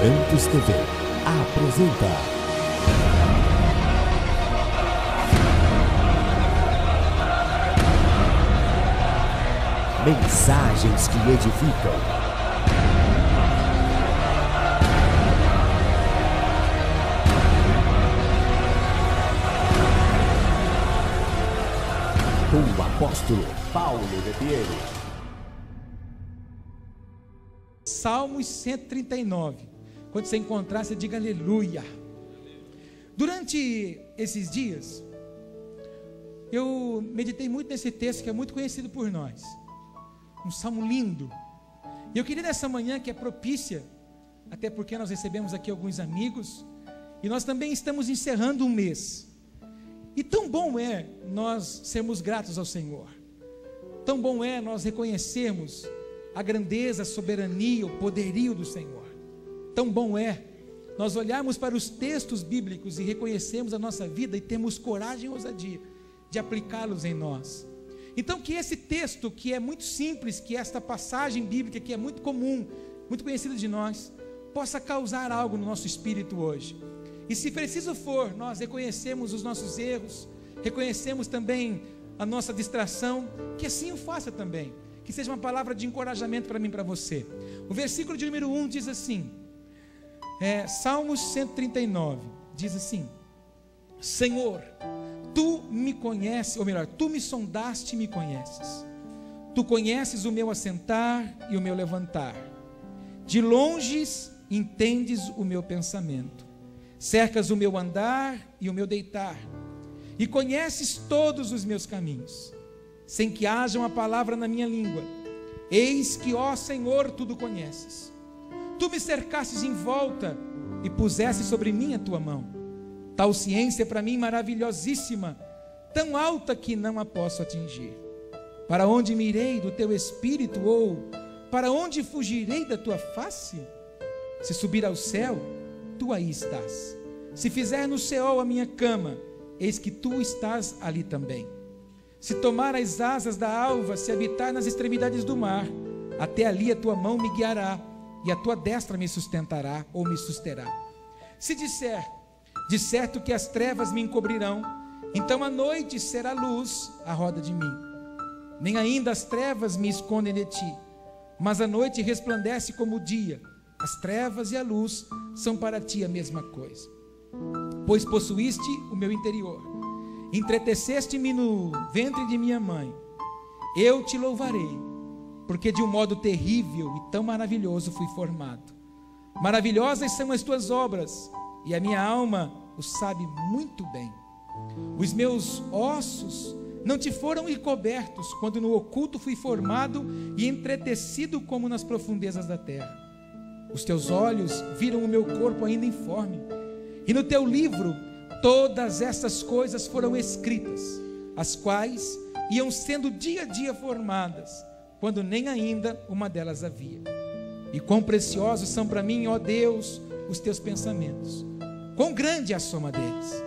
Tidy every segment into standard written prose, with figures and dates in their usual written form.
Santos TV apresenta Mensagens que edificam. Com o apóstolo Paulo Ribeiro. Salmos 139. Quando você encontrar, você diga aleluia. Durante esses dias, eu meditei muito nesse texto que é muito conhecido por nós. Um salmo lindo. E eu queria nessa manhã, que é propícia, até porque nós recebemos aqui alguns amigos, e nós também estamos encerrando um mês. E tão bom é nós sermos gratos ao Senhor. Tão bom é nós reconhecermos a grandeza, a soberania, o poderio do Senhor. Tão bom é nós olharmos para os textos bíblicos e reconhecermos a nossa vida e termos coragem e ousadia de aplicá-los em nós. Então que esse texto, que é muito simples, que esta passagem bíblica, que é muito comum, muito conhecida de nós, possa causar algo no nosso espírito hoje. E se preciso for, nós reconhecemos os nossos erros, reconhecemos também a nossa distração, que assim o faça também. Que seja uma palavra de encorajamento para mim e para você. O versículo de número 1 diz assim, Salmos 139, diz assim: Senhor, Tu me conheces, ou melhor, Tu me sondaste e me conheces. Tu conheces o meu assentar e o meu levantar. De longe entendes o meu pensamento. Cercas o meu andar e o meu deitar. E conheces todos os meus caminhos, sem que haja uma palavra na minha língua. Eis que, ó Senhor, tudo conheces. Tu me cercastes em volta e puseste sobre mim a tua mão. Tal ciência é para mim maravilhosíssima, tão alta que não a posso atingir. Para onde me irei do teu espírito, ou para onde fugirei da tua face? Se subir ao céu, tu aí estás. Se fizer no Seol a minha cama, eis que tu estás ali também. Se tomar as asas da alva, se habitar nas extremidades do mar, até ali a tua mão me guiará, e a tua destra me sustentará, ou me susterá. Se disser, de certo que as trevas me encobrirão, então a noite será luz à roda de mim. Nem ainda as trevas me escondem de ti, mas a noite resplandece como o dia. As trevas e a luz são para ti a mesma coisa. Pois possuíste o meu interior, entreteceste-me no ventre de minha mãe. Eu te louvarei, porque de um modo terrível e tão maravilhoso fui formado. Maravilhosas são as tuas obras, e a minha alma o sabe muito bem. Os meus ossos não te foram encobertos, quando no oculto fui formado e entretecido como nas profundezas da terra. Os teus olhos viram o meu corpo ainda informe, e no teu livro todas essas coisas foram escritas, as quais iam sendo dia a dia formadas, quando nem ainda uma delas havia. E quão preciosos são para mim, ó Deus, os teus pensamentos. Quão grande é a soma deles.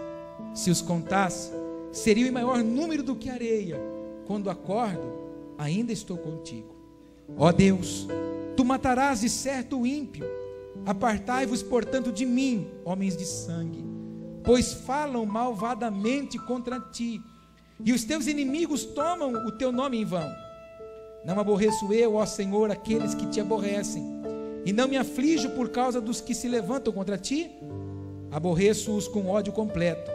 Se os contasse, seria o maior número do que areia. Quando acordo, ainda estou contigo. Ó Deus, tu matarás de certo o ímpio. Apartai-vos, portanto, de mim, homens de sangue, pois falam malvadamente contra ti, e os teus inimigos tomam o teu nome em vão. Não aborreço eu, ó Senhor, aqueles que te aborrecem, e não me aflijo por causa dos que se levantam contra ti. Aborreço-os com ódio completo,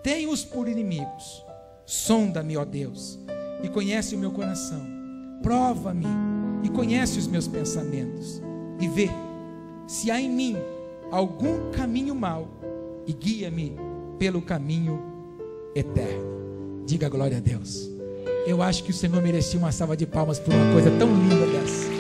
tenho-os por inimigos. Sonda-me, ó Deus, e conhece o meu coração. Prova-me e conhece os meus pensamentos, e vê se há em mim algum caminho mau, e guia-me pelo caminho eterno. Diga glória a Deus. Eu acho que o Senhor merecia uma salva de palmas por uma coisa tão linda dessa.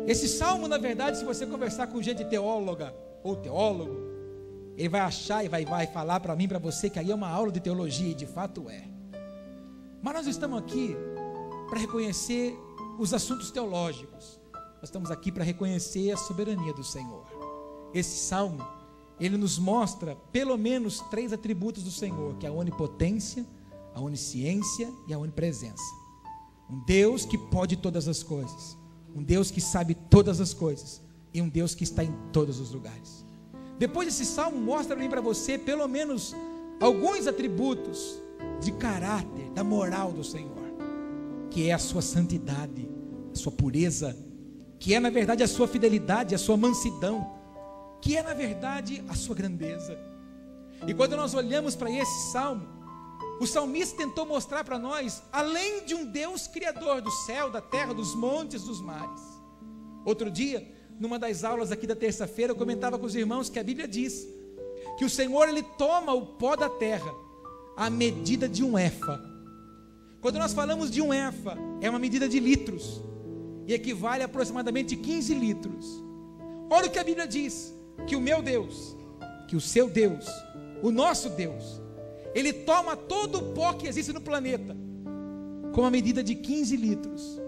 Esse salmo, na verdade, se você conversar com gente teóloga ou teólogo, ele vai achar e vai falar para mim, para você, que aí é uma aula de teologia, e de fato é. Mas nós estamos aqui para reconhecer os assuntos teológicos. Nós estamos aqui para reconhecer a soberania do Senhor. Esse salmo, ele nos mostra pelo menos 3 atributos do Senhor, que é a onipotência, a onisciência e a onipresença. Um Deus que pode todas as coisas, um Deus que sabe todas as coisas, e um Deus que está em todos os lugares. Depois desse salmo, mostra para você pelo menos alguns atributos de caráter, da moral do Senhor, que é a sua santidade, a sua pureza, que é na verdade a sua fidelidade, a sua mansidão, que é na verdade a sua grandeza. E quando nós olhamos para esse salmo, o salmista tentou mostrar para nós, além de um Deus criador do céu, da terra, dos montes, dos mares. Outro dia, numa das aulas aqui da terça-feira, eu comentava com os irmãos que a Bíblia diz que o Senhor, Ele toma o pó da terra à medida de um éfa. Quando nós falamos de um éfa, é uma medida de litros, e equivale a aproximadamente 15 litros. Olha o que a Bíblia diz, que o meu Deus, que o seu Deus, o nosso Deus, Ele toma todo o pó que existe no planeta, com a medida de 15 litros.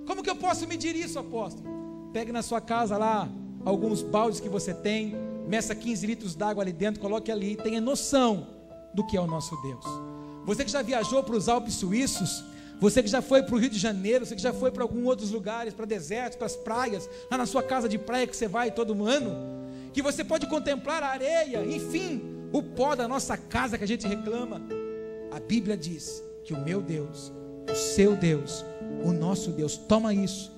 Como que eu posso medir isso, apóstolo? Pegue na sua casa lá, alguns baldes que você tem, meça 15 litros d'água ali dentro, coloque ali, tenha noção do que é o nosso Deus. Você que já viajou para os Alpes suíços, você que já foi para o Rio de Janeiro, você que já foi para alguns outros lugares, para desertos, para as praias, lá na sua casa de praia que você vai todo ano, que você pode contemplar a areia, enfim, o pó da nossa casa que a gente reclama. A Bíblia diz que o meu Deus, o seu Deus, o nosso Deus, toma isso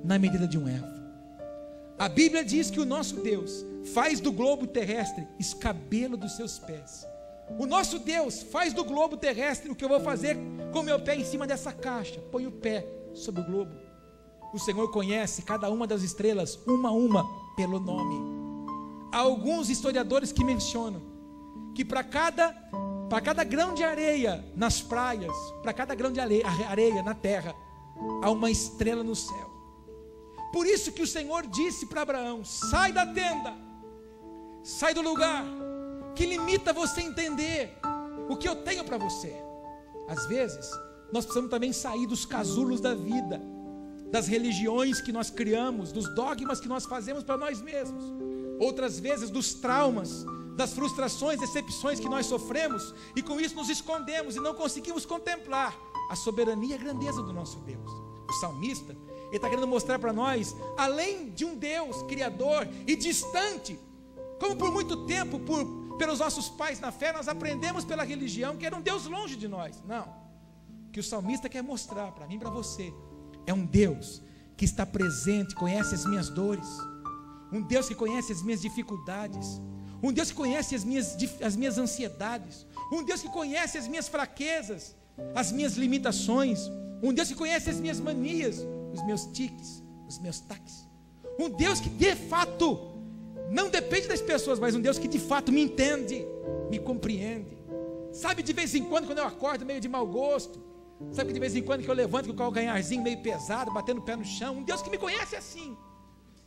na medida de um éfa. A Bíblia diz que o nosso Deus faz do globo terrestre escabelo dos seus pés. O nosso Deus faz do globo terrestre o que eu vou fazer com o meu pé em cima dessa caixa. Põe o pé sobre o globo. O Senhor conhece cada uma das estrelas, uma a uma, pelo nome. Há alguns historiadores que mencionam que para cada grão de areia nas praias, para cada grão de areia na terra, há uma estrela no céu. Por isso que o Senhor disse para Abraão: sai da tenda, sai do lugar que limita você a entender o que eu tenho para você. Às vezes, nós precisamos também sair dos casulos da vida, das religiões que nós criamos, dos dogmas que nós fazemos para nós mesmos. Outras vezes, dos traumas, das frustrações, decepções que nós sofremos, e com isso nos escondemos e não conseguimos contemplar a soberania e a grandeza do nosso Deus. O salmista, ele está querendo mostrar para nós, além de um Deus criador e distante, como por muito tempo, pelos nossos pais na fé, nós aprendemos pela religião que era um Deus longe de nós. Não, o que o salmista quer mostrar para mim e para você, é um Deus que está presente, conhece as minhas dores, um Deus que conhece as minhas dificuldades, um Deus que conhece as minhas ansiedades, um Deus que conhece as minhas fraquezas, as minhas limitações, um Deus que conhece as minhas manias, os meus tiques, os meus taques, um Deus que de fato não depende das pessoas, mas um Deus que de fato me entende, me compreende. Sabe, de vez em quando eu acordo meio de mau gosto, sabe que de vez em quando que eu levanto com o calcanharzinho meio pesado, batendo o pé no chão, um Deus que me conhece assim,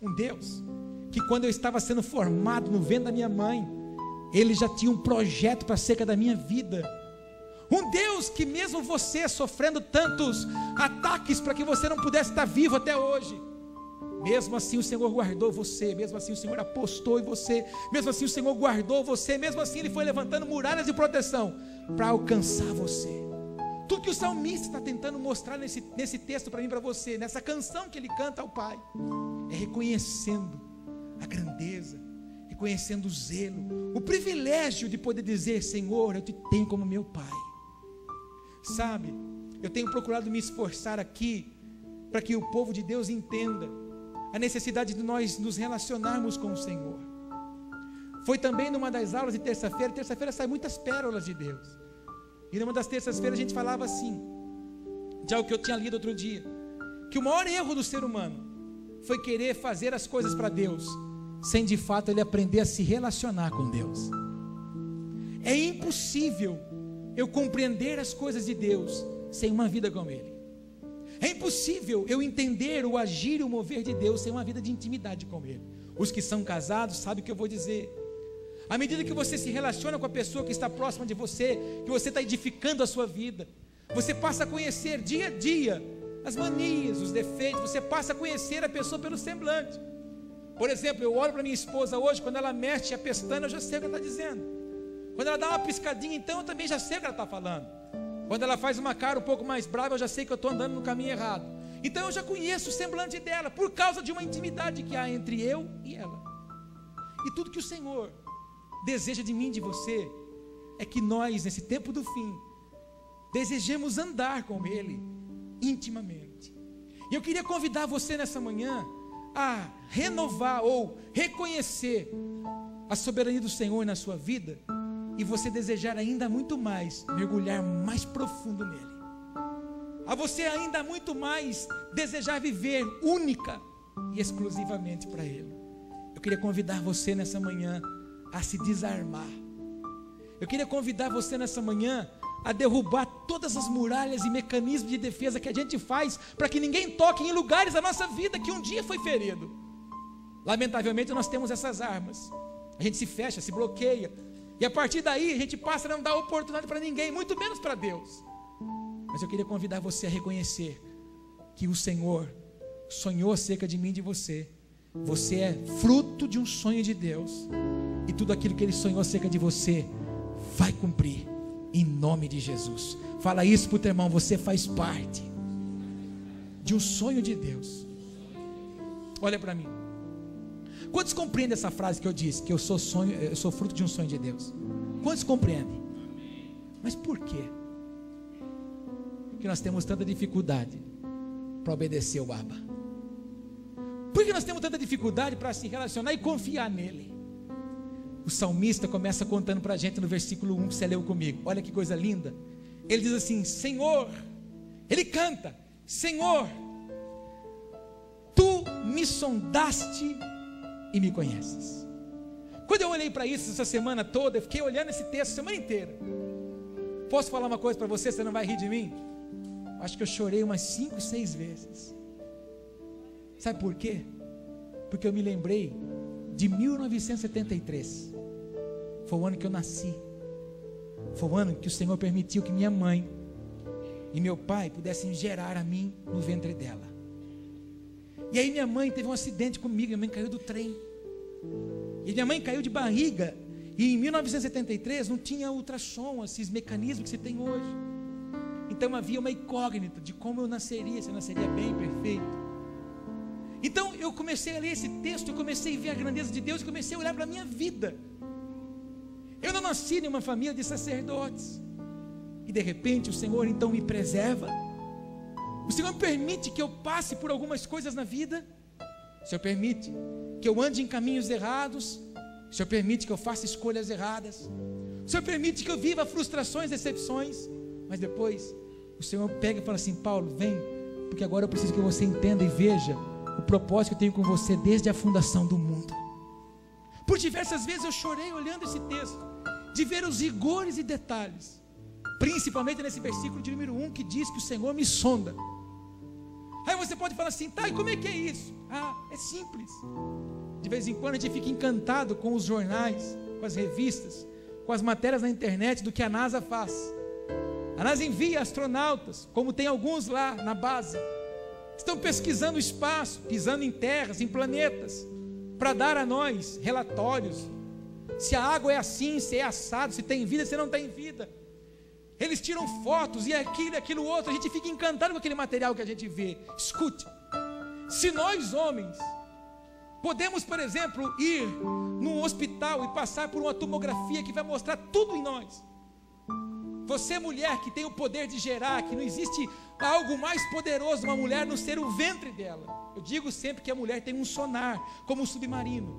um Deus que quando eu estava sendo formado no ventre da minha mãe, Ele já tinha um projeto para acerca da minha vida. Um Deus que mesmo você sofrendo tantos ataques para que você não pudesse estar vivo até hoje, mesmo assim o Senhor guardou você, mesmo assim o Senhor apostou em você, mesmo assim o Senhor guardou você, mesmo assim Ele foi levantando muralhas de proteção para alcançar você. Tudo que o salmista está tentando mostrar nesse texto para mim e para você, nessa canção que ele canta ao Pai, é reconhecendo a grandeza, reconhecendo o zelo, o privilégio de poder dizer: Senhor, eu te tenho como meu Pai. Sabe, eu tenho procurado me esforçar aqui para que o povo de Deus entenda a necessidade de nós nos relacionarmos com o Senhor. Foi também numa das aulas de terça-feira sai muitas pérolas de Deus, e numa das terças-feiras a gente falava assim, de algo que eu tinha lido outro dia, que o maior erro do ser humano foi querer fazer as coisas para Deus, sem de fato ele aprender a se relacionar com Deus. É impossível eu compreender as coisas de Deus sem uma vida com Ele. É impossível eu entender o agir e o mover de Deus sem uma vida de intimidade com Ele. Os que são casados sabem o que eu vou dizer. À medida que você se relaciona com a pessoa que está próxima de você, que você está edificando a sua vida, você passa a conhecer dia a dia as manias, os defeitos, você passa a conhecer a pessoa pelo semblante. Por exemplo, eu olho para minha esposa hoje, quando ela mexe a pestana, eu já sei o que ela está dizendo. Quando ela dá uma piscadinha, então eu também já sei o que ela está falando. Quando ela faz uma cara um pouco mais brava, eu já sei que eu estou andando no caminho errado. Então eu já conheço o semblante dela, por causa de uma intimidade que há entre eu e ela. E tudo que o Senhor deseja de mim e de você, é que nós, nesse tempo do fim, desejemos andar com Ele, intimamente. E eu queria convidar você nessa manhã, a renovar ou reconhecer a soberania do Senhor na sua vida, e você desejar ainda muito mais, mergulhar mais profundo nele. A você ainda muito mais desejar viver única e exclusivamente para Ele. Eu queria convidar você nessa manhã a se desarmar. Eu queria convidar você nessa manhã a derrubar todas as muralhas e mecanismos de defesa que a gente faz para que ninguém toque em lugares da nossa vida que um dia foi ferido. Lamentavelmente nós temos essas armas. A gente se fecha, se bloqueia, e a partir daí a gente passa a não dar oportunidade para ninguém, muito menos para Deus. Mas eu queria convidar você a reconhecer que o Senhor sonhou acerca de mim e de você. Você é fruto de um sonho de Deus, e tudo aquilo que Ele sonhou acerca de você vai cumprir, em nome de Jesus. Fala isso para o teu irmão, você faz parte de um sonho de Deus. Olha para mim. Quantos compreendem essa frase que eu disse? Que eu sou fruto de um sonho de Deus. Quantos compreendem? Mas por quê? Porque nós temos tanta dificuldade para obedecer o Baba. Por que nós temos tanta dificuldade para se relacionar e confiar nele? O salmista começa contando para a gente no versículo 1, que você leu comigo. Olha que coisa linda. Ele diz assim: Senhor, ele canta: Senhor, Tu me sondaste e me conheces. Quando eu olhei para isso essa semana toda, eu fiquei olhando esse texto a semana inteira. Posso falar uma coisa para você, você não vai rir de mim? Acho que eu chorei umas 5, 6 vezes. Sabe por quê? Porque eu me lembrei de 1973. Foi o ano que eu nasci. Foi o ano que o Senhor permitiu que minha mãe e meu pai pudessem gerar a mim no ventre dela. E aí minha mãe teve um acidente comigo. Minha mãe caiu do trem. E minha mãe caiu de barriga. E em 1973 não tinha ultrassom, esses mecanismos que se tem hoje. Então havia uma incógnita de como eu nasceria, se eu nasceria bem, perfeito. Então eu comecei a ler esse texto, eu comecei a ver a grandeza de Deus, e comecei a olhar para a minha vida. Eu não nasci em uma família de sacerdotes, e de repente o Senhor então me preserva. O Senhor permite que eu passe por algumas coisas na vida. O Senhor permite que eu ande em caminhos errados. O Senhor permite que eu faça escolhas erradas. O Senhor permite que eu viva frustrações, decepções. Mas depois o Senhor pega e fala assim: Paulo, vem, porque agora eu preciso que você entenda e veja o propósito que eu tenho com você desde a fundação do mundo. Por diversas vezes eu chorei olhando esse texto, de ver os rigores e detalhes, principalmente nesse versículo de número 1, que diz que o Senhor me sonda. Aí você pode falar assim: tá, e como é que é isso? Ah, é simples. De vez em quando a gente fica encantado com os jornais, com as revistas, com as matérias na internet do que a NASA faz. A NASA envia astronautas, como tem alguns lá na base, estão pesquisando o espaço, pisando em terras, em planetas, para dar a nós relatórios, se a água é assim, se é assado, se tem vida, se não tem vida. Eles tiram fotos, e aquilo outro, a gente fica encantado com aquele material que a gente vê. Escute, se nós homens podemos, por exemplo, ir num hospital e passar por uma tomografia que vai mostrar tudo em nós. Você, mulher, que tem o poder de gerar, que não existe algo mais poderoso uma mulher não ser o ventre dela. Eu digo sempre que a mulher tem um sonar, como um submarino.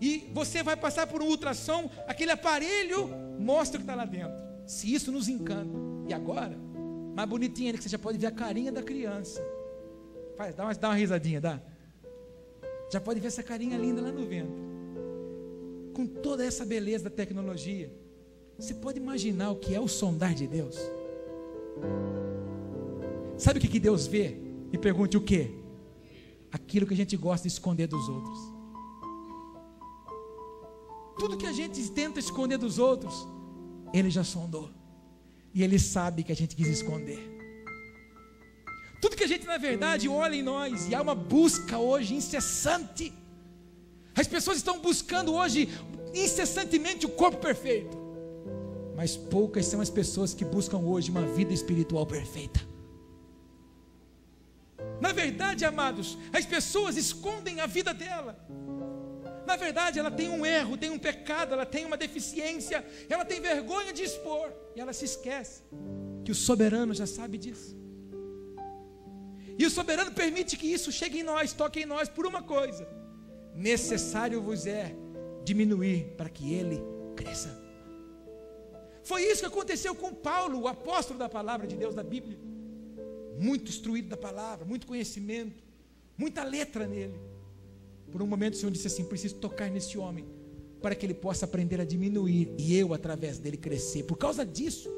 E você vai passar por um ultrassom, aquele aparelho mostra o que está lá dentro. Se isso nos encanta. E agora, mais bonitinho ainda, que você já pode ver a carinha da criança. Dá uma risadinha, dá. Já pode ver essa carinha linda lá no ventre. Com toda essa beleza da tecnologia, você pode imaginar o que é o sondar de Deus? Sabe o que Deus vê? Me pergunte o quê? Aquilo que a gente gosta de esconder dos outros. Tudo que a gente tenta esconder dos outros, Ele já sondou. E Ele sabe que a gente quis esconder. Tudo que a gente na verdade olha em nós, e há uma busca hoje incessante. As pessoas estão buscando hoje incessantemente o corpo perfeito. mas poucas são as pessoas que buscam hoje uma vida espiritual perfeita. Na verdade, amados, as pessoas escondem a vida dela. Na verdade, ela tem um erro, tem um pecado, ela tem uma deficiência, ela tem vergonha de expor, e ela se esquece que o soberano já sabe disso. E o soberano permite que isso chegue em nós, toque em nós por uma coisa: necessário vos é diminuir para que ele cresça. Foi isso que aconteceu com Paulo, o apóstolo da palavra de Deus da Bíblia. Muito instruído da palavra, muito conhecimento, muita letra nele. Por um momento o Senhor disse assim: preciso tocar nesse homem, para que ele possa aprender a diminuir, e eu através dele crescer. Por causa disso,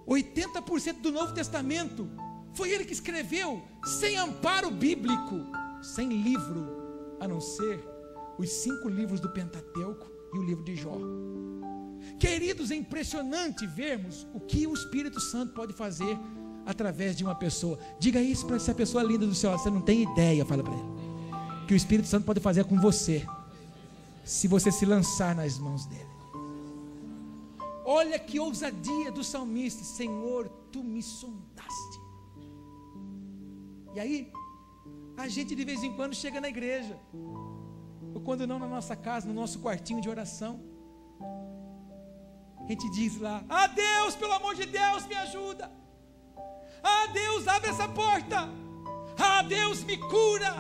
80% do Novo Testamento foi ele que escreveu, sem amparo bíblico, sem livro, a não ser os 5 livros do Pentateuco e o livro de Jó. Queridos, é impressionante vermos o que o Espírito Santo pode fazer através de uma pessoa. Diga isso para essa pessoa linda do céu: você não tem ideia, fala para ele, que o Espírito Santo pode fazer com você, se você se lançar nas mãos dele. Olha que ousadia do salmista: Senhor, tu me sondaste. E aí, a gente de vez em quando chega na igreja, ou quando não na nossa casa, no nosso quartinho de oração, a gente diz lá: ah, Deus, pelo amor de Deus, me ajuda. Ah, Deus, abre essa porta. Ah, Deus, me cura.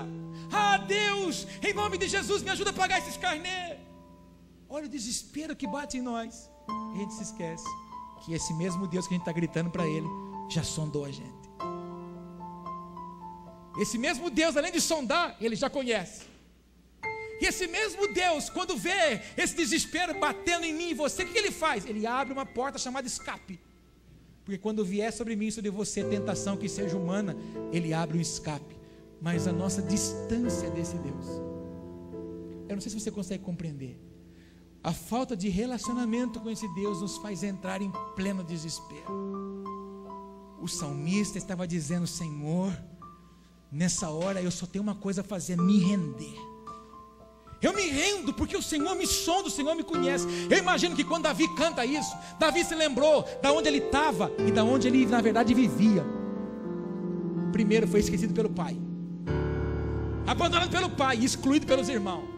Ah, Deus, em nome de Jesus, me ajuda a pagar esses carnês. Olha o desespero que bate em nós. E a gente se esquece que esse mesmo Deus que a gente está gritando para ele, já sondou a gente. Esse mesmo Deus, além de sondar, ele já conhece. E esse mesmo Deus, quando vê esse desespero batendo em mim e você, o que ele faz? Ele abre uma porta chamada escape. Porque quando vier sobre mim e sobre você tentação que seja humana, ele abre um escape. Mas a nossa distância desse Deus, eu não sei se você consegue compreender, a falta de relacionamento com esse Deus nos faz entrar em pleno desespero. O salmista estava dizendo: Senhor, nessa hora eu só tenho uma coisa a fazer: me render. Eu me rendo porque o Senhor me sonda, o Senhor me conhece. Eu imagino que quando Davi canta isso, Davi se lembrou da onde ele estava e da onde ele na verdade vivia. Primeiro foi esquecido pelo pai, abandonado pelo pai, excluído pelos irmãos.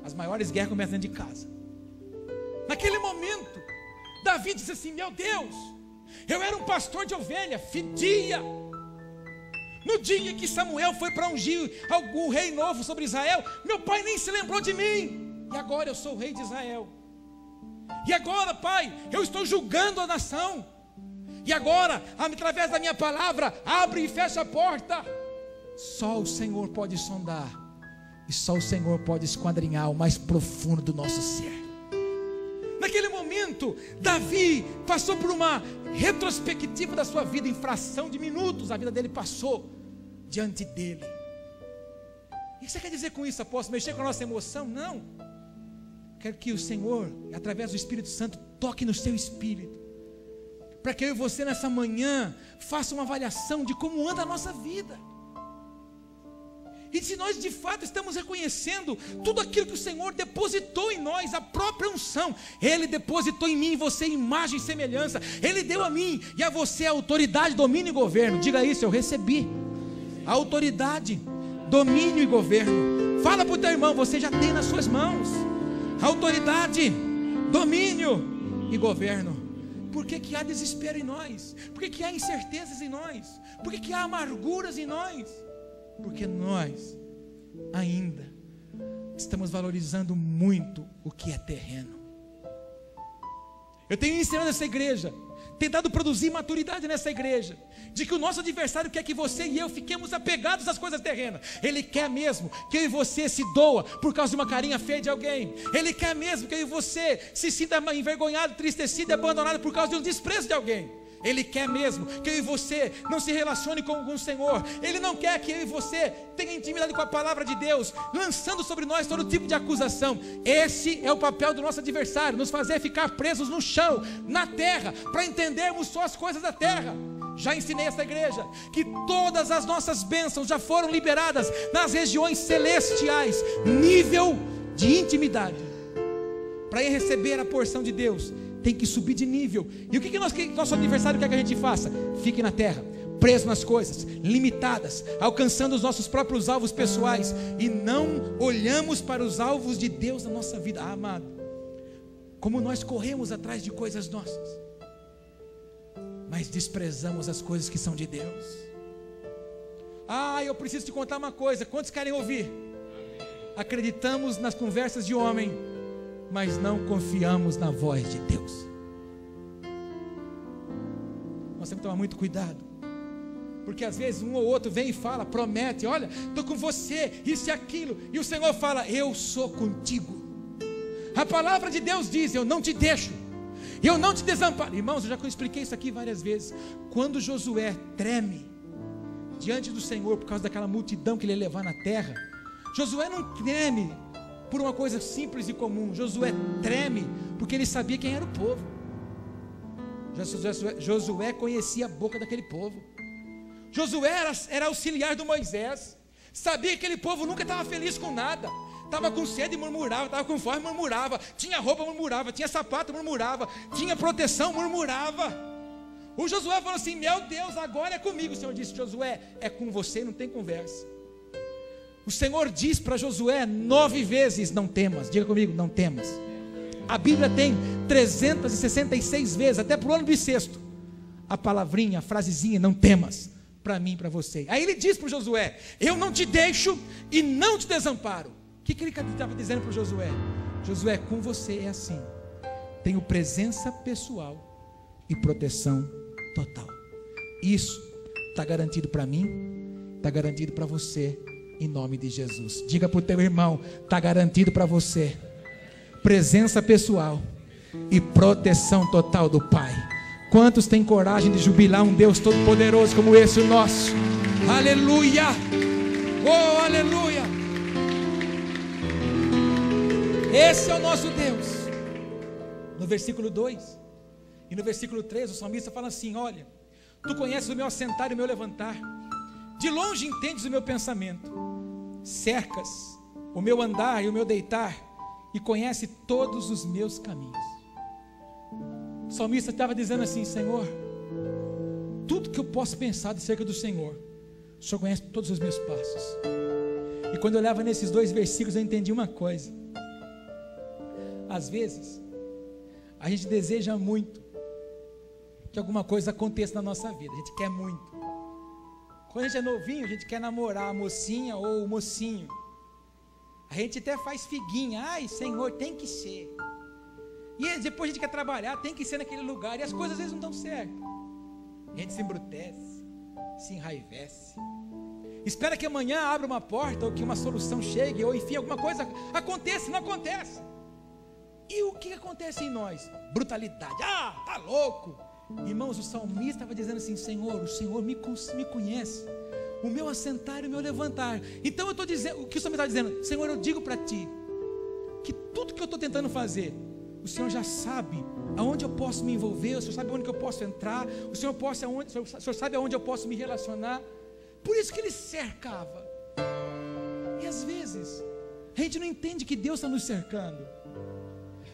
As maiores guerras começam dentro de casa. Naquele momento, Davi disse assim: meu Deus, eu era um pastor de ovelha, fedia. No dia que Samuel foi para ungir o rei novo sobre Israel, meu pai nem se lembrou de mim. E agora eu sou o rei de Israel. E agora, pai, eu estou julgando a nação. E agora, através da minha palavra, abre e fecha a porta. Só o Senhor pode sondar, e só o Senhor pode esquadrinhar o mais profundo do nosso ser. Naquele momento, Davi passou por uma retrospectiva da sua vida. Em fração de minutos, a vida dele passou diante dele. O que você quer dizer com isso, apóstolo? Mexer com a nossa emoção? Não. Quero que o Senhor, através do Espírito Santo, toque no seu espírito, para que eu e você nessa manhã faça uma avaliação de como anda a nossa vida. E se nós de fato estamos reconhecendo tudo aquilo que o Senhor depositou em nós, a própria unção. Ele depositou em mim e você imagem e semelhança. Ele deu a mim e a você autoridade, domínio e governo. Diga isso: eu recebi autoridade, domínio e governo. Fala para o teu irmão: você já tem nas suas mãos autoridade, domínio e governo. Por que que há desespero em nós? Por que que há incertezas em nós? Por que que há amarguras em nós? Porque nós ainda estamos valorizando muito o que é terreno. Eu tenho ensinado essa igreja, tentado produzir maturidade nessa igreja, de que o nosso adversário quer que você e eu fiquemos apegados às coisas terrenas. Ele quer mesmo que eu e você se doa por causa de uma carinha feia de alguém. Ele quer mesmo que eu e você se sinta envergonhado, entristecido e abandonado por causa de um desprezo de alguém. Ele quer mesmo que eu e você não se relacione com o Senhor. Ele não quer que eu e você tenha intimidade com a palavra de Deus, lançando sobre nós todo tipo de acusação. Esse é o papel do nosso adversário, nos fazer ficar presos no chão, na terra, para entendermos só as coisas da terra. Já ensinei essa igreja que todas as nossas bênçãos já foram liberadas nas regiões celestiais, nível de intimidade. Para ir receber a porção de Deus, tem que subir de nível. E o que nosso adversário quer que a gente faça? Fique na terra, preso nas coisas, limitadas, alcançando os nossos próprios alvos pessoais, e não olhamos para os alvos de Deus na nossa vida. Amado, como nós corremos atrás de coisas nossas, mas desprezamos as coisas que são de Deus. Eu preciso te contar uma coisa, quantos querem ouvir? Acreditamos nas conversas de homem, mas não confiamos na voz de Deus. Nós temos que tomar muito cuidado, porque às vezes um ou outro vem e fala, promete, olha, estou com você, isso e aquilo, e o Senhor fala, eu sou contigo. A palavra de Deus diz, eu não te deixo, eu não te desamparo. Irmãos, eu já expliquei isso aqui várias vezes. Quando Josué treme diante do Senhor por causa daquela multidão que ele ia levar na terra, Josué não treme por uma coisa simples e comum. Josué treme porque ele sabia quem era o povo. Josué conhecia a boca daquele povo. Josué era auxiliar do Moisés, sabia que aquele povo nunca estava feliz com nada, estava com sede e murmurava, estava com fome e murmurava, tinha roupa, murmurava, tinha sapato, murmurava, tinha proteção, murmurava. O Josué falou assim, meu Deus, agora é comigo. O Senhor disse, Josué, é com você, não tem conversa. O Senhor diz para Josué 9 vezes, não temas. Diga comigo, não temas. A Bíblia tem 366 vezes, até para o ano bissexto, a palavrinha, a frasezinha, não temas, para mim e para você. Aí ele diz para o Josué, eu não te deixo e não te desamparo. O que ele estava dizendo para o Josué? Josué, com você é assim, tenho presença pessoal e proteção total. Isso está garantido para mim, está garantido para você, em nome de Jesus. Diga para o teu irmão, está garantido para você presença pessoal e proteção total do Pai. Quantos têm coragem de jubilar um Deus todo poderoso como esse, o nosso? Aleluia, oh aleluia. Esse é o nosso Deus. No versículo 2 e no versículo 3 o salmista fala assim, olha, tu conheces o meu assentar e o meu levantar, de longe entendes o meu pensamento, cercas o meu andar e o meu deitar, e conhece todos os meus caminhos. O salmista estava dizendo assim, Senhor, tudo que eu posso pensar acerca do Senhor, o Senhor conhece todos os meus passos. E quando eu olhava nesses 2 versículos, eu entendi uma coisa. Às vezes a gente deseja muito que alguma coisa aconteça na nossa vida, a gente quer muito. Quando a gente é novinho, a gente quer namorar a mocinha ou o mocinho, a gente até faz figuinha, ai Senhor, tem que ser. E depois a gente quer trabalhar, tem que ser naquele lugar, e as coisas às vezes não dão certo. A gente se embrutece, se enraivece, espera que amanhã abra uma porta, ou que uma solução chegue, ou enfim, alguma coisa aconteça, não acontece. E o que acontece em nós? Brutalidade, tá louco. Irmãos, o salmista estava dizendo assim, Senhor, o Senhor me conhece, o meu assentar e o meu levantar. Então eu estou dizendo, o que o salmista está dizendo, Senhor, eu digo para ti, que tudo que eu estou tentando fazer, o Senhor já sabe aonde eu posso me envolver, o Senhor sabe aonde que eu posso entrar, o Senhor sabe aonde eu posso me relacionar. Por isso que ele cercava. E às vezes a gente não entende que Deus está nos cercando,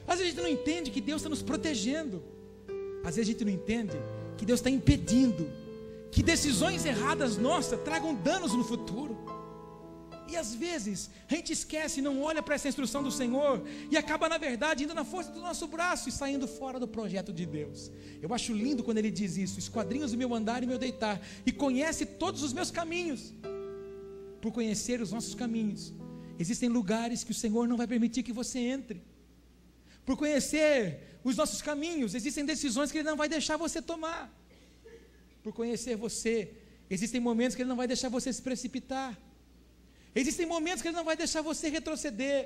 às vezes a gente não entende que Deus está nos protegendo, às vezes a gente não entende que Deus está impedindo que decisões erradas nossas tragam danos no futuro. E às vezes a gente esquece e não olha para essa instrução do Senhor, e acaba na verdade indo na força do nosso braço e saindo fora do projeto de Deus. Eu acho lindo quando ele diz isso, esquadrinhos o meu andar e o meu deitar, e conhece todos os meus caminhos. Por conhecer os nossos caminhos, existem lugares que o Senhor não vai permitir que você entre. Por conhecer os nossos caminhos, existem decisões que Ele não vai deixar você tomar. Por conhecer você, existem momentos que Ele não vai deixar você se precipitar. Existem momentos que Ele não vai deixar você retroceder.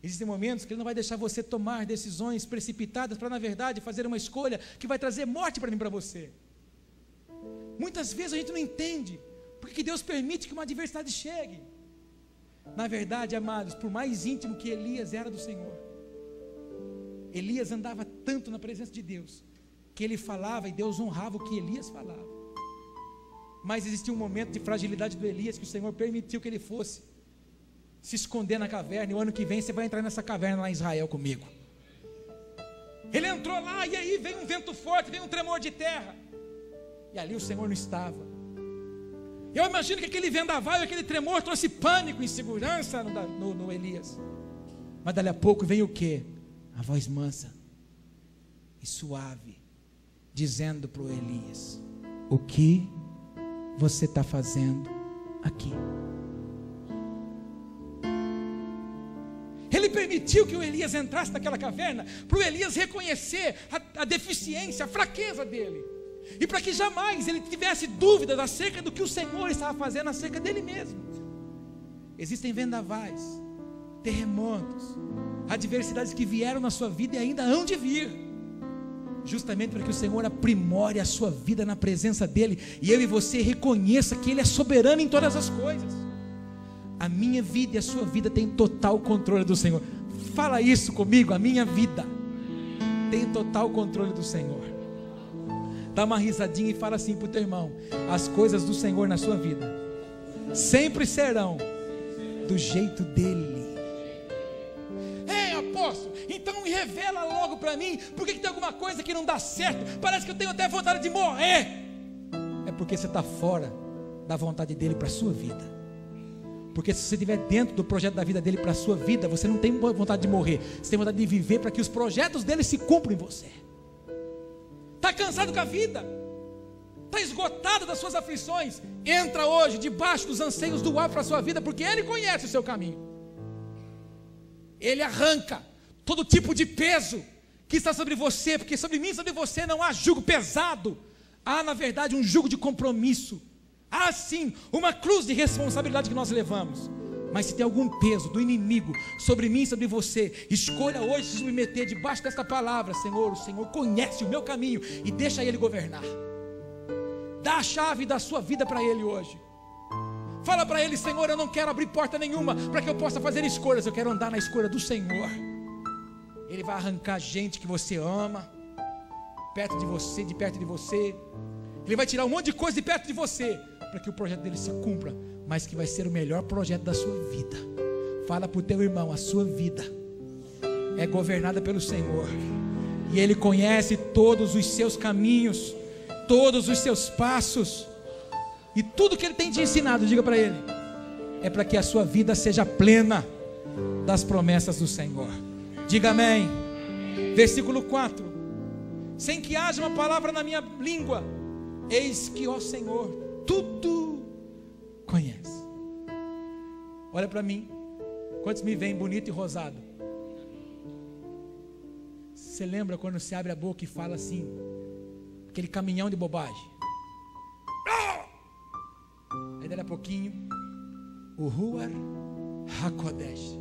Existem momentos que Ele não vai deixar você tomar decisões precipitadas para, na verdade, fazer uma escolha que vai trazer morte para mim e para você. Muitas vezes a gente não entende porque Deus permite que uma adversidade chegue. Na verdade, amados, por mais íntimo que Elias era do Senhor, Elias andava tanto na presença de Deus, que ele falava e Deus honrava o que Elias falava. Mas existia um momento de fragilidade do Elias, que o Senhor permitiu que ele fosse se esconder na caverna, e o ano que vem você vai entrar nessa caverna lá em Israel comigo. Ele entrou lá e aí veio um vento forte, veio um tremor de terra. E ali o Senhor não estava. Eu imagino que aquele vendaval, aquele tremor trouxe pânico, insegurança no Elias. Mas dali a pouco vem o quê? A voz mansa e suave, dizendo para o Elias: o que você está fazendo aqui? Ele permitiu que o Elias entrasse naquela caverna, para o Elias reconhecer a deficiência, a fraqueza dele, e para que jamais ele tivesse dúvidas acerca do que o Senhor estava fazendo acerca dele mesmo. Existem vendavais, terremotos, adversidades que vieram na sua vida e ainda hão de vir, justamente para que o Senhor aprimore a sua vida na presença dEle, e eu e você reconheça que Ele é soberano em todas as coisas. A minha vida e a sua vida tem total controle do Senhor. Fala isso comigo: a minha vida tem total controle do Senhor. Dá uma risadinha e fala assim para o teu irmão: as coisas do Senhor na sua vida sempre serão do jeito dEle. Ei, apóstolo, então me revela logo para mim, por que tem alguma coisa que não dá certo? Parece que eu tenho até vontade de morrer. É porque você está fora da vontade dEle para a sua vida. Porque se você estiver dentro do projeto da vida dele para a sua vida, você não tem vontade de morrer, você tem vontade de viver para que os projetos dele se cumpram em você. Está cansado com a vida? Está esgotado das suas aflições? Entra hoje debaixo dos anseios do alto para a sua vida, porque Ele conhece o seu caminho. Ele arranca todo tipo de peso que está sobre você, porque sobre mim e sobre você não há jugo pesado, há na verdade um jugo de compromisso. Há sim uma cruz de responsabilidade que nós levamos. Mas se tem algum peso do inimigo sobre mim e sobre você, escolha hoje se submeter debaixo desta palavra: Senhor, o Senhor conhece o meu caminho, e deixa Ele governar. Dá a chave da sua vida para Ele hoje. Fala para Ele: Senhor, eu não quero abrir porta nenhuma para que eu possa fazer escolhas, eu quero andar na escolha do Senhor. Ele vai arrancar gente que você ama perto de você, de perto de você. Ele vai tirar um monte de coisa de perto de você, para que o projeto dele se cumpra, mas que vai ser o melhor projeto da sua vida. Fala para o teu irmão: a sua vida é governada pelo Senhor, e Ele conhece todos os seus caminhos, todos os seus passos, e tudo que Ele tem te ensinado, diga para Ele, é para que a sua vida seja plena das promessas do Senhor. Diga amém. Versículo 4: sem que haja uma palavra na minha língua, eis que, ó Senhor, tudo conhece. Olha para mim, quantos me veem bonito e rosado? Você lembra quando você abre a boca e fala assim, aquele caminhão de bobagem? Aí dali a pouquinho, o Ruach HaKodesh,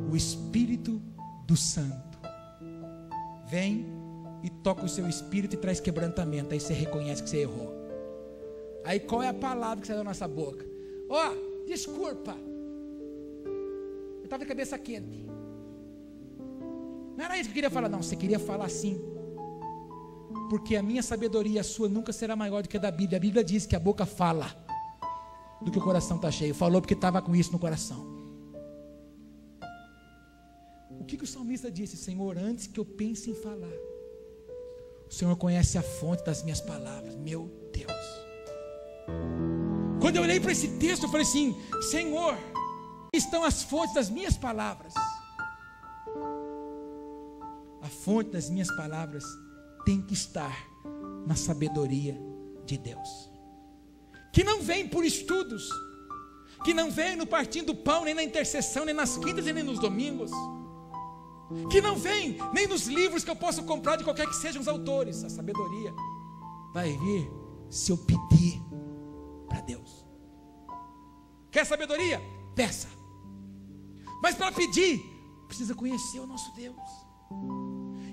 o Espírito do Santo, vem e toca o seu espírito e traz quebrantamento. Aí você reconhece que você errou. Aí qual é a palavra que sai da nossa boca? Desculpa, eu estava de cabeça quente. Não era isso que eu queria falar. Não, você queria falar assim, porque a minha sabedoria e a sua nunca será maior do que a da Bíblia. A Bíblia diz que a boca fala do que o coração está cheio. Falou porque estava com isso no coração. O que o salmista disse? Senhor, antes que eu pense em falar, o Senhor conhece a fonte das minhas palavras. Meu Deus. Quando eu olhei para esse texto, eu falei assim: Senhor, onde estão as fontes das minhas palavras? A fonte das minhas palavras tem que estar na sabedoria de Deus, que não vem por estudos, que não vem no partindo do pão, nem na intercessão, nem nas quintas, nem nos domingos, que não vem nem nos livros que eu posso comprar de qualquer que sejam os autores. A sabedoria vai vir se eu pedir para Deus. Quer sabedoria? Peça. Mas para pedir, precisa conhecer o nosso Deus.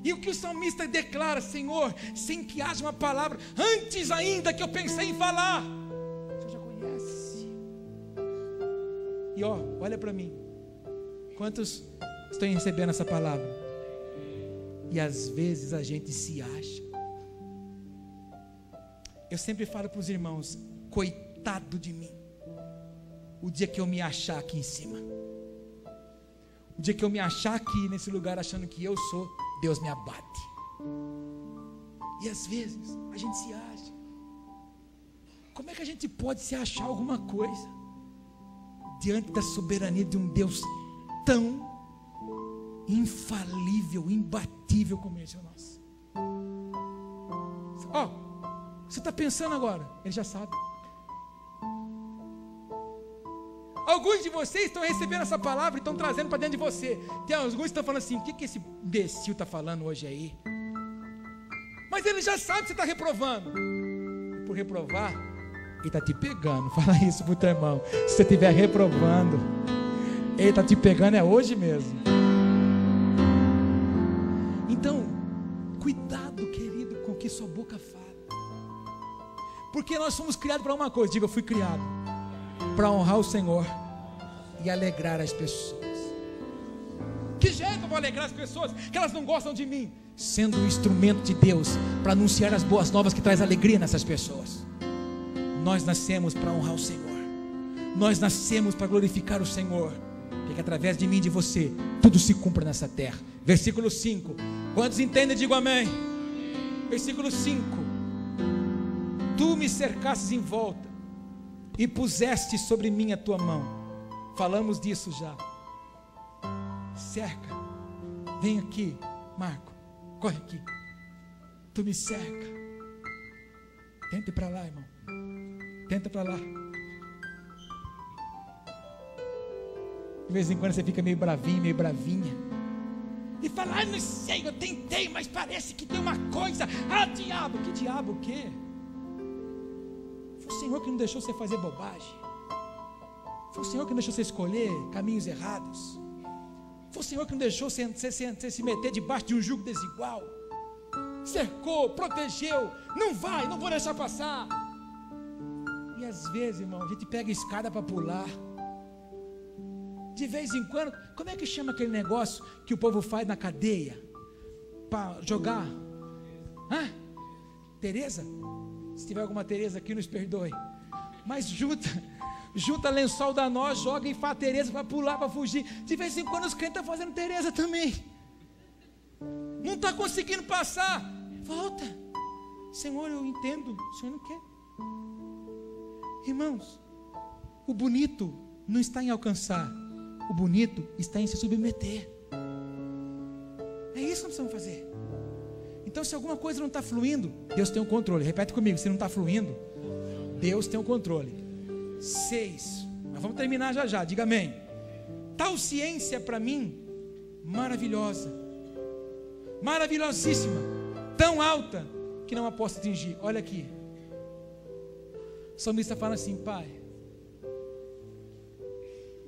E o que o salmista declara: Senhor, sem que haja uma palavra, antes ainda que eu pensei em falar, o Senhor já conhece. E olha para mim, quantos estão recebendo essa palavra? E às vezes a gente se acha. Eu sempre falo para os irmãos: coitado de mim, o dia que eu me achar aqui em cima, o dia que eu me achar aqui nesse lugar achando que eu sou Deus me abate. E às vezes a gente se acha. Como é que a gente pode se achar alguma coisa diante da soberania de um Deus tão infalível, imbatível como esse é o nosso? Você está pensando agora, Ele já sabe. Alguns de vocês estão recebendo essa palavra e estão trazendo para dentro de você. Tem alguns que estão falando assim: o que esse imbecil está falando hoje aí? Mas Ele já sabe que você está reprovando. E por reprovar, Ele está te pegando. Fala isso para o teu irmão. Se você estiver reprovando, Ele está te pegando, é hoje mesmo. Então, cuidado, querido, com o que sua boca fala. Porque nós somos criados para uma coisa. Diga: eu fui criado para honrar o Senhor e alegrar as pessoas. Que jeito eu vou alegrar as pessoas que elas não gostam de mim? Sendo um instrumento de Deus para anunciar as boas novas que traz alegria nessas pessoas. Nós nascemos para honrar o Senhor. Nós nascemos para glorificar o Senhor, porque através de mim e de você tudo se cumpra nessa terra. Versículo 5. Quantos entendem? Digo amém. Versículo 5. Tu me cercastes em volta e puseste sobre mim a tua mão. Falamos disso já. Cerca. Vem aqui, Marco. Corre aqui. Tu me cerca. Tenta ir para lá, irmão. Tenta para lá. De vez em quando você fica meio bravinho, meio bravinha. E fala: não sei, eu tentei, mas parece que tem uma coisa. Diabo. Que diabo o quê? Foi o Senhor que não deixou você fazer bobagem. Foi o Senhor que não deixou você escolher caminhos errados. Foi o Senhor que não deixou você se meter debaixo de um jugo desigual. Cercou, protegeu. Não vai, não vou deixar passar. E às vezes, irmão, a gente pega a escada para pular. De vez em quando, como é que chama aquele negócio que o povo faz na cadeia para jogar? Tereza? Se tiver alguma Tereza aqui, nos perdoe. Mas junta lençol da nós, joga e faz Tereza para pular, para fugir. De vez em quando os crentes estão fazendo Tereza também. Não está conseguindo passar. Volta. Senhor, eu entendo. O Senhor não quer. Irmãos, o bonito não está em alcançar. O bonito está em se submeter. É isso que nós precisamos fazer. Então, se alguma coisa não está fluindo, Deus tem o controle. Repete comigo: se não está fluindo, Deus tem o controle. 6. Nós vamos terminar já já. Diga amém. Tal ciência para mim maravilhosa, maravilhosíssima, tão alta que não a posso atingir. Olha aqui. O salmista fala assim: Pai,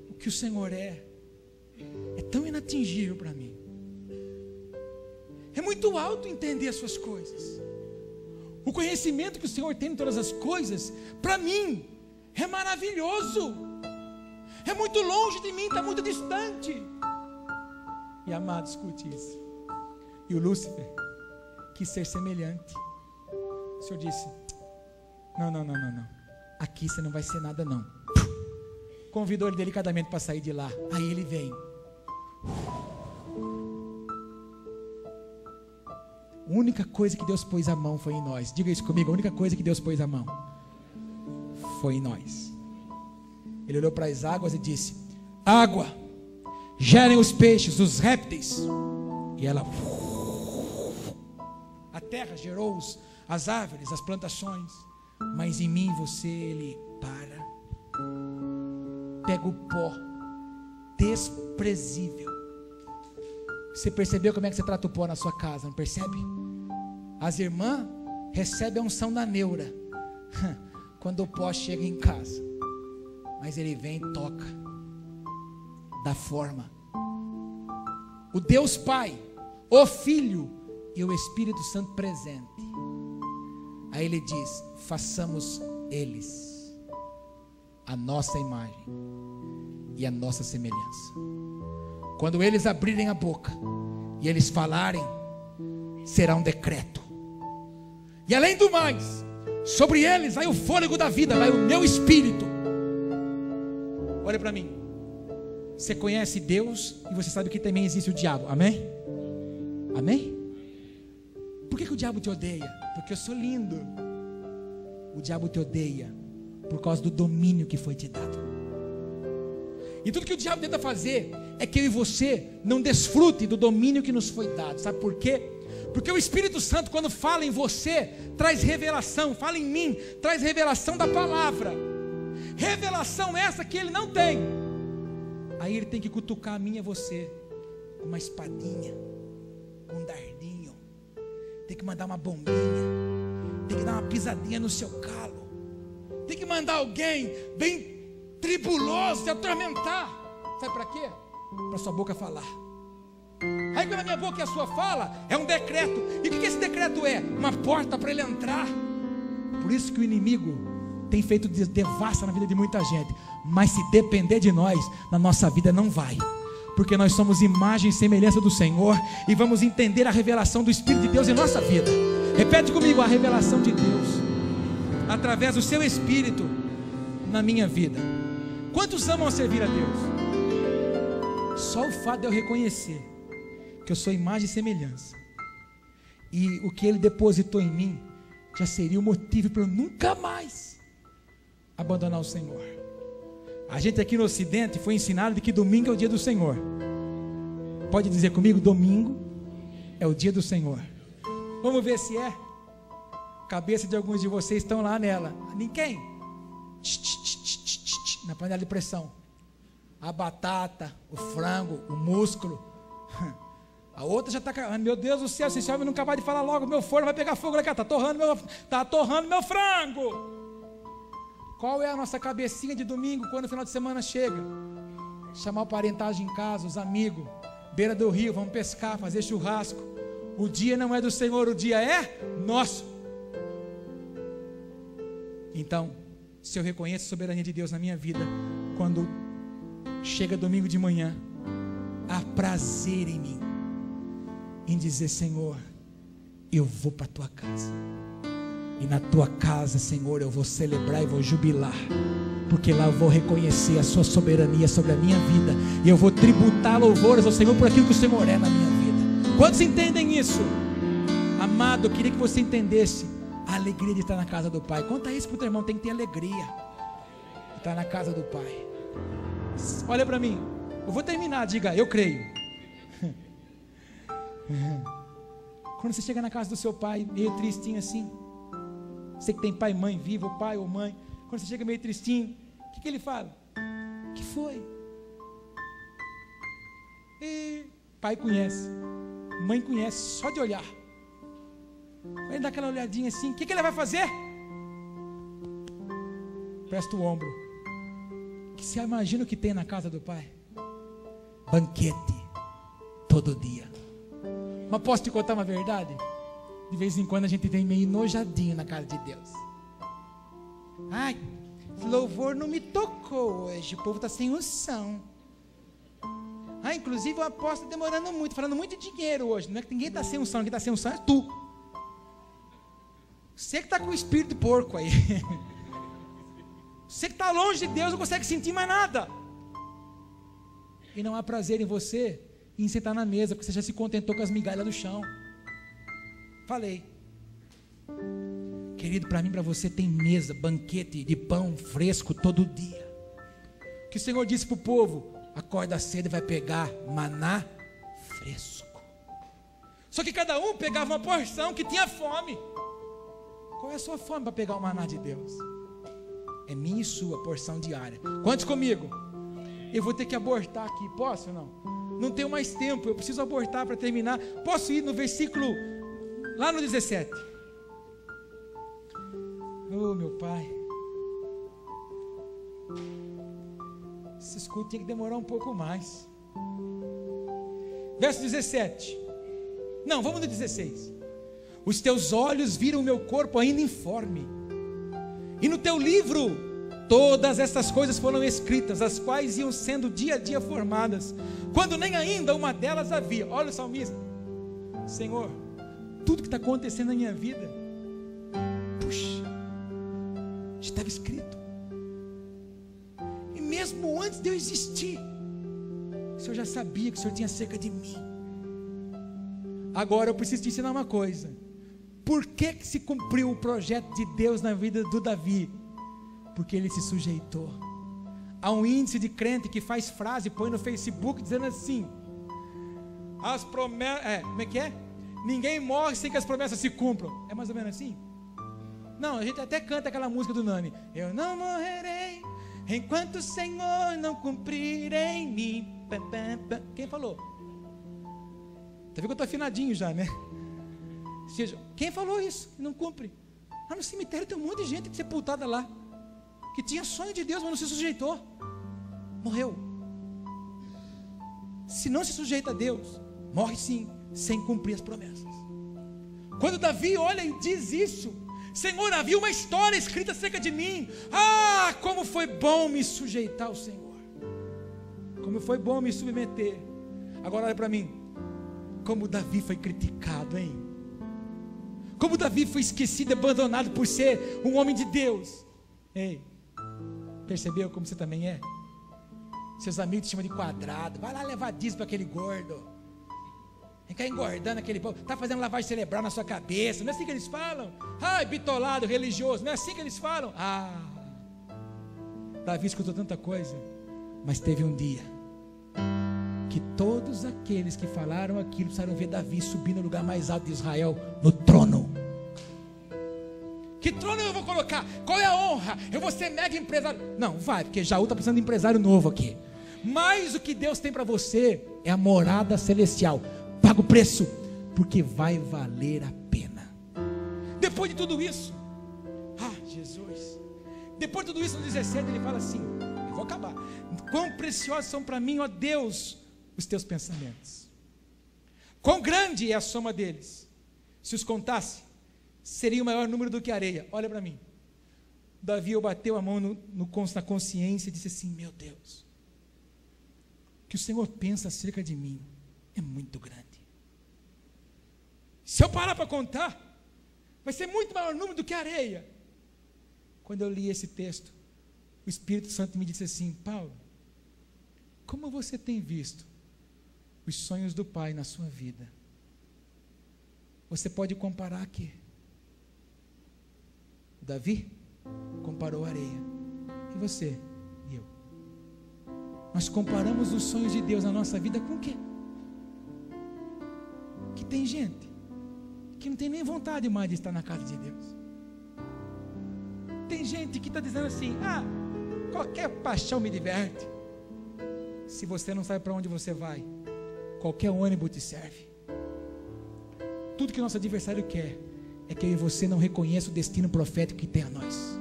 o que o Senhor é tão inatingível para mim. É muito alto entender as suas coisas. O conhecimento que o Senhor tem em todas as coisas, para mim, é maravilhoso. É muito longe de mim, está muito distante. E amado, escute isso. E o Lúcifer quis ser semelhante. O Senhor disse: não. Aqui você não vai ser nada não. Convidou ele delicadamente para sair de lá. Aí ele vem. A única coisa que Deus pôs a mão foi em nós. Diga isso comigo: a única coisa que Deus pôs a mão foi em nós. Ele olhou para as águas e disse: água, gerem os peixes, os répteis. E ela, a terra gerou as árvores, as plantações. Mas em mim, você, ele para. Pega o pó desprezível. Você percebeu como é que você trata o pó na sua casa? Não percebe? As irmãs recebem a unção da neura quando o pó chega em casa. Mas ele vem e toca, dá forma. O Deus Pai, o Filho e o Espírito Santo presente. Aí ele diz: façamos eles a nossa imagem e a nossa semelhança. Quando eles abrirem a boca e eles falarem, será um decreto. E além do mais, sobre eles vai o fôlego da vida, vai o meu espírito. Olha para mim. Você conhece Deus e você sabe que também existe o diabo, amém? Amém? Por que o diabo te odeia? Porque eu sou lindo. O diabo te odeia por causa do domínio que foi te dado. E tudo que o diabo tenta fazer é que eu e você não desfrute do domínio que nos foi dado. Sabe por quê? Porque o Espírito Santo, quando fala em você, traz revelação. Fala em mim, traz revelação da palavra. Revelação essa que ele não tem. Aí ele tem que cutucar a mim e a você com uma espadinha, com um dardinho. Tem que mandar uma bombinha. Tem que dar uma pisadinha no seu calo. Tem que mandar alguém bem tribuloso te atormentar. Sabe para quê? Para sua boca falar. Aí quando a minha boca e a sua fala, é um decreto. E o que esse decreto é? Uma porta para ele entrar. Por isso que o inimigo tem feito devassa na vida de muita gente. Mas se depender de nós, na nossa vida não vai. Porque nós somos imagem e semelhança do Senhor. E vamos entender a revelação do Espírito de Deus em nossa vida. Repete comigo: a revelação de Deus através do seu Espírito na minha vida. Quantos amam servir a Deus? Só o fato de eu reconhecer que eu sou imagem e semelhança, e o que Ele depositou em mim, já seria o motivo para eu nunca mais abandonar o Senhor. A gente aqui no Ocidente foi ensinado de que domingo é o dia do Senhor. Pode dizer comigo: domingo é o dia do Senhor. Vamos ver se é. Cabeça de alguns de vocês estão lá nela. Ninguém. Na panela de pressão. A batata, o frango, o músculo. A outra já está. Meu Deus do céu, se esse homem não acabar de falar logo, meu forno vai pegar fogo lá, está torrando meu frango. Qual é a nossa cabecinha de domingo quando o final de semana chega? Chamar o parentagem em casa, os amigos, beira do rio, vamos pescar, fazer churrasco. O dia não é do Senhor, o dia é nosso. Então, se eu reconheço a soberania de Deus na minha vida, quando chega domingo de manhã, há prazer em mim, em dizer: Senhor, eu vou para a tua casa, e na tua casa, Senhor, eu vou celebrar e vou jubilar, porque lá eu vou reconhecer a sua soberania sobre a minha vida, e eu vou tributar louvores ao Senhor por aquilo que o Senhor é na minha vida. Quantos entendem isso? Amado, eu queria que você entendesse a alegria de estar na casa do Pai. Conta isso para o teu irmão: tem que ter alegria de estar na casa do Pai. Olha para mim, eu vou terminar, diga: eu creio. Quando você chega na casa do seu pai meio tristinho assim, você que tem pai e mãe vivo, pai ou mãe, quando você chega meio tristinho, o que ele fala? O que foi? E pai conhece, mãe conhece, só de olhar. Ele dá aquela olhadinha assim, o que ele vai fazer? Presta o ombro. Que você imagina o que tem na casa do pai? Banquete, todo dia. Mas posso te contar uma verdade? De vez em quando a gente vem meio enojadinho na casa de Deus. Ai, esse louvor não me tocou hoje, o povo está sem unção. Ah, inclusive o apóstolo demorando muito, falando muito de dinheiro hoje. Não é que ninguém está sem unção, quem está sem unção é tu. Você que está com o espírito de porco aí. Você que está longe de Deus não consegue sentir mais nada. E não há prazer em você em sentar na mesa, porque você já se contentou com as migalhas do chão. Falei. Querido, para mim, para você tem mesa, banquete de pão fresco todo dia. Que o Senhor disse para o povo: acorda cedo e vai pegar maná fresco. Só que cada um pegava uma porção que tinha fome. Qual é a sua fome para pegar o maná de Deus? É minha e sua porção diária. Quantos comigo? Eu vou ter que abortar aqui, posso ou não? Não tenho mais tempo, eu preciso abortar para terminar. Posso ir no versículo, lá no 17. Oh, meu pai, esse escudo tinha que demorar um pouco mais. Verso 17. Não, vamos no 16. Os teus olhos viram o meu corpo ainda informe, e no teu livro todas essas coisas foram escritas, as quais iam sendo dia a dia formadas, quando nem ainda uma delas havia. Olha o salmista: Senhor, tudo que está acontecendo na minha vida, puxa, estava escrito. E mesmo antes de eu existir, o Senhor já sabia que o Senhor tinha cerca de mim. Agora eu preciso te ensinar uma coisa. Por que se cumpriu o projeto de Deus na vida do Davi? Porque ele se sujeitou. Há um índice de crente que faz frase, põe no Facebook dizendo assim: as promessas, como é que é? Ninguém morre sem que as promessas se cumpram. É mais ou menos assim? Não, a gente até canta aquela música do Nani: eu não morrerei enquanto o Senhor não cumprir em mim. Quem falou? Tá vendo que eu estou afinadinho já, né? Quem falou isso? Não cumpre. Lá no cemitério tem um monte de gente sepultada lá, que tinha sonho de Deus, mas não se sujeitou. Morreu. Se não se sujeita a Deus, morre sim, sem cumprir as promessas. Quando Davi olha e diz isso: Senhor, havia uma história escrita acerca de mim. Ah, como foi bom me sujeitar ao Senhor. Como foi bom me submeter. Agora olha para mim. Como Davi foi criticado, hein? Como Davi foi esquecido, abandonado por ser um homem de Deus. Ei, percebeu como você também é? Seus amigos te chamam de quadrado. Vai lá levar dízimo para aquele gordo. Fica engordando aquele povo. Está fazendo lavagem cerebral na sua cabeça. Não é assim que eles falam? Ai, bitolado, religioso. Não é assim que eles falam? Davi escutou tanta coisa. Mas teve um dia que todos aqueles que falaram aquilo precisaram ver Davi subir no lugar mais alto de Israel, no trono. Que trono eu vou colocar? Qual é a honra? Eu vou ser mega empresário. Não, vai, porque Jaú está precisando de empresário novo aqui. Mas o que Deus tem para você é a morada celestial. Paga o preço, porque vai valer a pena. Depois de tudo isso, Jesus, depois de tudo isso, no 17 ele fala assim: eu vou acabar. Quão preciosos são para mim, ó Deus, os teus pensamentos. Quão grande é a soma deles. Se os contasse, seria o maior número do que a areia. Olha para mim. Davi bateu a mão na consciência e disse assim: meu Deus, o que o Senhor pensa acerca de mim é muito grande. Se eu parar para contar, vai ser muito maior número do que a areia. Quando eu li esse texto, o Espírito Santo me disse assim: Paulo, como você tem visto os sonhos do Pai na sua vida? Você pode comparar a quê? Davi comparou a areia. E você? E eu? Nós comparamos os sonhos de Deus na nossa vida com o quê? Que tem gente que não tem nem vontade mais de estar na casa de Deus. Tem gente que está dizendo assim: qualquer paixão me diverte. Se você não sabe para onde você vai, qualquer ônibus te serve. Tudo que o nosso adversário quer é que eu e você não reconheça o destino profético que tem a nós.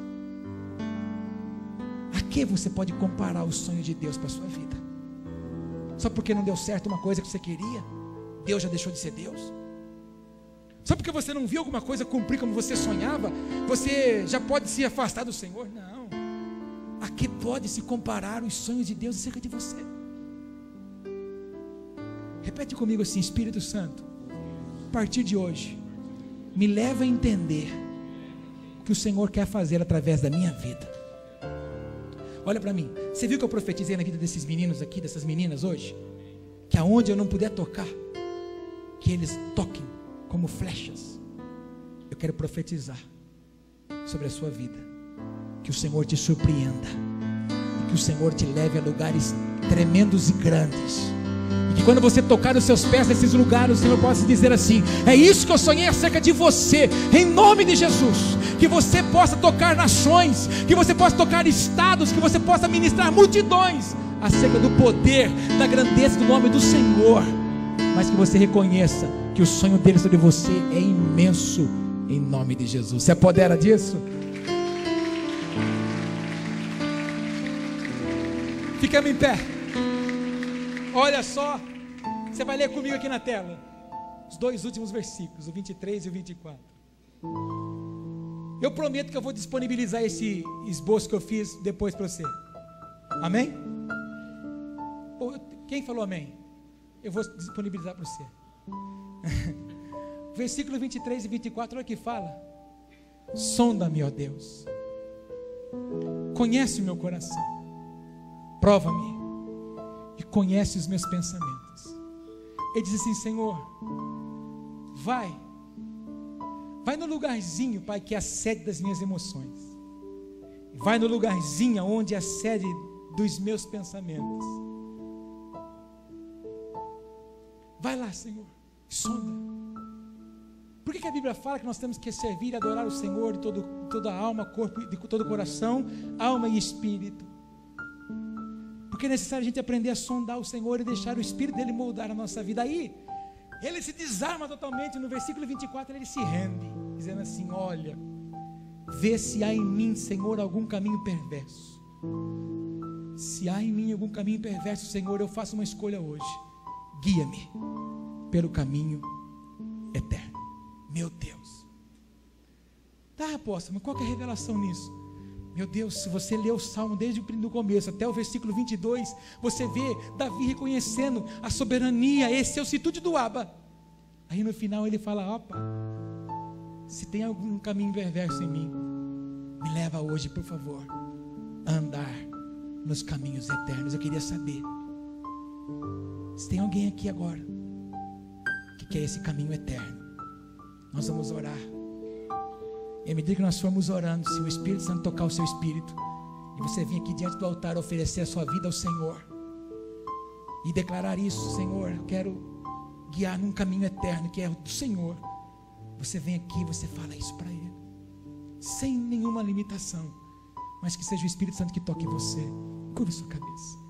A que você pode comparar o sonho de Deus para a sua vida? Só porque não deu certo uma coisa que você queria, Deus já deixou de ser Deus? Só porque você não viu alguma coisa cumprir como você sonhava, você já pode se afastar do Senhor? Não. A que pode se comparar os sonhos de Deus acerca de você? Repete comigo assim: Espírito Santo, a partir de hoje, me leva a entender o que o Senhor quer fazer através da minha vida. Olha para mim. Você viu que eu profetizei na vida desses meninos aqui, dessas meninas hoje? Que aonde eu não puder tocar, que eles toquem como flechas. Eu quero profetizar sobre a sua vida, que o Senhor te surpreenda, e que o Senhor te leve a lugares tremendos e grandes, e que quando você tocar os seus pés nesses lugares, o Senhor possa dizer assim: é isso que eu sonhei acerca de você, em nome de Jesus. Que você possa tocar nações, que você possa tocar estados, que você possa ministrar multidões acerca do poder, da grandeza do nome do Senhor, mas que você reconheça que o sonho dele sobre você é imenso, em nome de Jesus. Se apodera disso? Ficamos em pé. Olha só, você vai ler comigo aqui na tela os dois últimos versículos, o 23 e o 24. Eu prometo que eu vou disponibilizar esse esboço que eu fiz depois para você. Amém? Quem falou amém? Eu vou disponibilizar para você. Versículo 23 e 24, olha o que fala: sonda-me, ó Deus, conhece o meu coração, prova-me e conhece os meus pensamentos. Ele diz assim: Senhor, Vai no lugarzinho, Pai, que é a sede das minhas emoções. Vai no lugarzinho onde é a sede dos meus pensamentos. Vai lá, Senhor, sonda. Por que a Bíblia fala que nós temos que servir e adorar o Senhor de toda a alma, corpo, de todo o coração, alma e espírito? Porque é necessário a gente aprender a sondar o Senhor e deixar o Espírito dele moldar a nossa vida. Aí, ele se desarma totalmente. No versículo 24, ele se rende, dizendo assim: olha, vê se há em mim, Senhor, algum caminho perverso. Se há em mim algum caminho perverso, Senhor, eu faço uma escolha hoje. Guia-me pelo caminho eterno. Meu Deus. Tá, apóstolo, mas qual que é a revelação nisso? Meu Deus, se você ler o Salmo desde o começo até o versículo 22, você vê Davi reconhecendo a soberania, a excelsitude do Abba. Aí no final ele fala: opa, se tem algum caminho perverso em mim, me leva hoje, por favor, a andar nos caminhos eternos. Eu queria saber se tem alguém aqui agora que quer esse caminho eterno. Nós vamos orar. E à medida que nós formos orando, se o Espírito Santo tocar o seu espírito, e você vir aqui diante do altar oferecer a sua vida ao Senhor e declarar isso: Senhor, eu quero guiar num caminho eterno que é o do Senhor. Você vem aqui e você fala isso para Ele, sem nenhuma limitação, mas que seja o Espírito Santo que toque você. Curva sua cabeça.